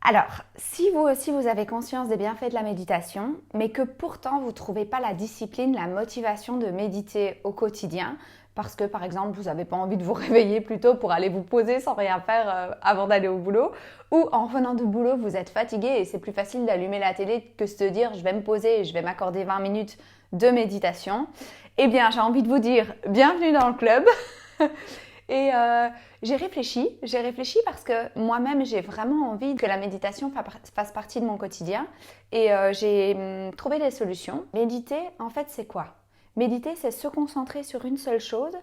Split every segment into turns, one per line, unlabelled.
Alors, si vous aussi vous avez conscience des bienfaits de la méditation, mais que pourtant vous ne trouvez pas la discipline, la motivation de méditer au quotidien, parce que par exemple vous n'avez pas envie de vous réveiller plus tôt pour aller vous poser sans rien faire avant d'aller au boulot, ou en revenant du boulot vous êtes fatigué et c'est plus facile d'allumer la télé que de se dire je vais me poser et je vais m'accorder 20 minutes de méditation, eh bien j'ai envie de vous dire bienvenue dans le club. Et j'ai réfléchi parce que moi-même j'ai vraiment envie que la méditation fasse partie de mon quotidien et j'ai trouvé des solutions. Méditer, en fait, c'est quoi? Méditer, c'est se concentrer sur une seule chose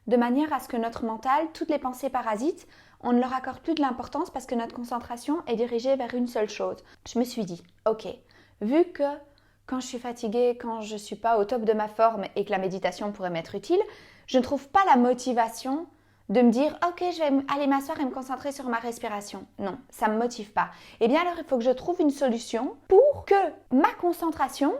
de manière à ce que notre mental, toutes les pensées parasites, on ne leur accorde plus de l'importance parce que notre concentration est dirigée vers une seule chose. Je me suis dit, ok, vu que quand je suis fatiguée, quand je ne suis pas au top de ma forme et que la méditation pourrait m'être utile, je ne trouve pas la motivation de me dire « Ok, je vais aller m'asseoir et me concentrer sur ma respiration ». Non, ça ne me motive pas. Eh bien alors, il faut que je trouve une solution pour que ma concentration,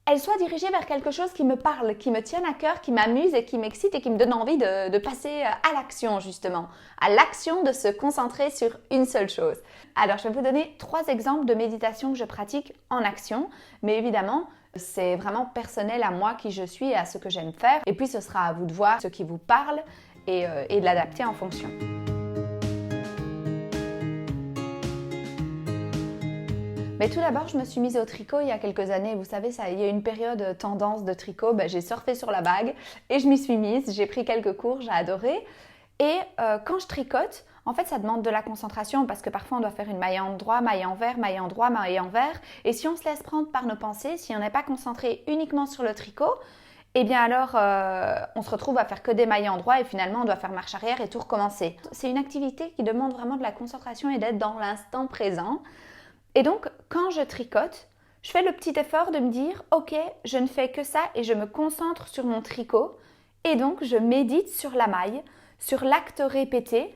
elle soit dirigée vers quelque chose qui me parle, qui me tienne à cœur, qui m'amuse et qui m'excite et qui me donne envie de passer à l'action justement. À l'action de se concentrer sur une seule chose. Alors, je vais vous donner 3 exemples de méditation que je pratique en action. Mais évidemment, c'est vraiment personnel à moi qui je suis et à ce que j'aime faire. Et puis, ce sera à vous de voir ce qui vous parle et de l'adapter en fonction. Mais tout d'abord, je me suis mise au tricot il y a quelques années. Vous savez, il y a une période tendance de tricot. J'ai surfé sur la vague et je m'y suis mise. J'ai pris quelques cours, j'ai adoré. Et quand je tricote, en fait, ça demande de la concentration parce que parfois, on doit faire une maille en droit, maille envers, maille en droit, maille envers. Et si on se laisse prendre par nos pensées, si on n'est pas concentré uniquement sur le tricot, eh bien alors, on se retrouve à faire que des mailles en droit et finalement, on doit faire marche arrière et tout recommencer. C'est une activité qui demande vraiment de la concentration et d'être dans l'instant présent. Et donc, quand je tricote, je fais le petit effort de me dire « Ok, je ne fais que ça et je me concentre sur mon tricot. » Et donc, je médite sur la maille, sur l'acte répété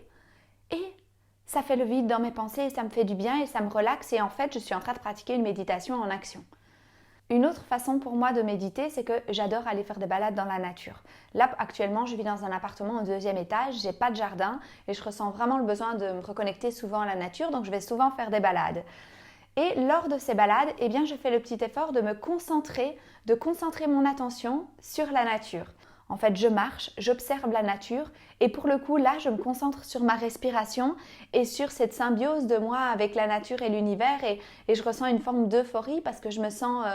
et ça fait le vide dans mes pensées et ça me fait du bien et ça me relaxe et en fait, je suis en train de pratiquer une méditation en action. Une autre façon pour moi de méditer, c'est que j'adore aller faire des balades dans la nature. Là, actuellement, je vis dans un appartement au 2e étage, j'ai pas de jardin et je ressens vraiment le besoin de me reconnecter souvent à la nature, donc je vais souvent faire des balades. Et lors de ces balades, eh bien, je fais le petit effort de me concentrer, de concentrer mon attention sur la nature. En fait, je marche, j'observe la nature et pour le coup, là, je me concentre sur ma respiration et sur cette symbiose de moi avec la nature et l'univers et je ressens une forme d'euphorie parce que je me sens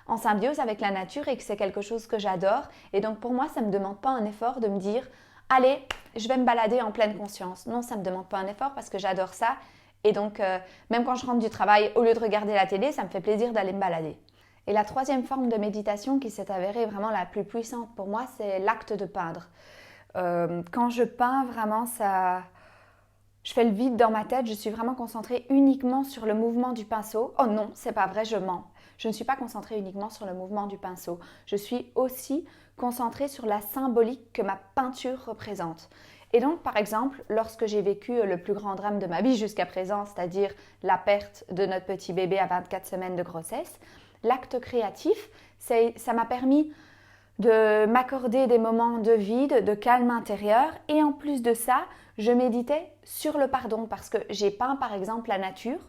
en symbiose avec la nature et que c'est quelque chose que j'adore. Et donc pour moi, ça ne me demande pas un effort de me dire « Allez, je vais me balader en pleine conscience ». Non, ça ne me demande pas un effort parce que j'adore ça. Et donc, même quand je rentre du travail, au lieu de regarder la télé, ça me fait plaisir d'aller me balader. Et la 3e forme de méditation qui s'est avérée vraiment la plus puissante pour moi, c'est l'acte de peindre. Quand je peins, vraiment, je fais le vide dans ma tête, je suis vraiment concentrée uniquement sur le mouvement du pinceau. Oh non, c'est pas vrai, je mens. Je ne suis pas concentrée uniquement sur le mouvement du pinceau. Je suis aussi concentrée sur la symbolique que ma peinture représente. Et donc, par exemple, lorsque j'ai vécu le plus grand drame de ma vie jusqu'à présent, c'est-à-dire la perte de notre petit bébé à 24 semaines de grossesse, l'acte créatif, ça m'a permis de m'accorder des moments de vide, de calme intérieur. Et en plus de ça, je méditais sur le pardon parce que j'ai peint par exemple la nature.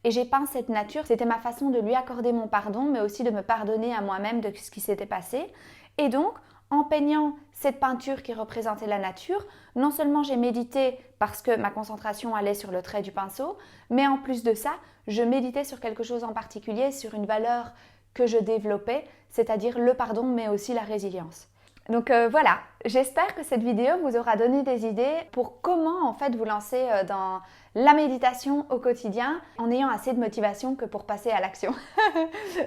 Et j'ai peint cette nature, c'était ma façon de lui accorder mon pardon, mais aussi de me pardonner à moi-même de ce qui s'était passé. Et donc, en peignant cette peinture qui représentait la nature, non seulement j'ai médité parce que ma concentration allait sur le trait du pinceau, mais en plus de ça, je méditais sur quelque chose en particulier, sur une valeur que je développais, c'est-à-dire le pardon, mais aussi la résilience. Donc voilà, j'espère que cette vidéo vous aura donné des idées pour comment en fait vous lancer dans la méditation au quotidien en ayant assez de motivation que pour passer à l'action.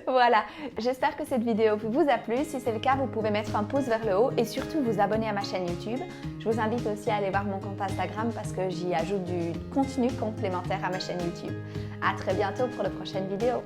Voilà, j'espère que cette vidéo vous a plu. Si c'est le cas, vous pouvez mettre un pouce vers le haut et surtout vous abonner à ma chaîne YouTube. Je vous invite aussi à aller voir mon compte Instagram parce que j'y ajoute du contenu complémentaire à ma chaîne YouTube. À très bientôt pour la prochaine vidéo.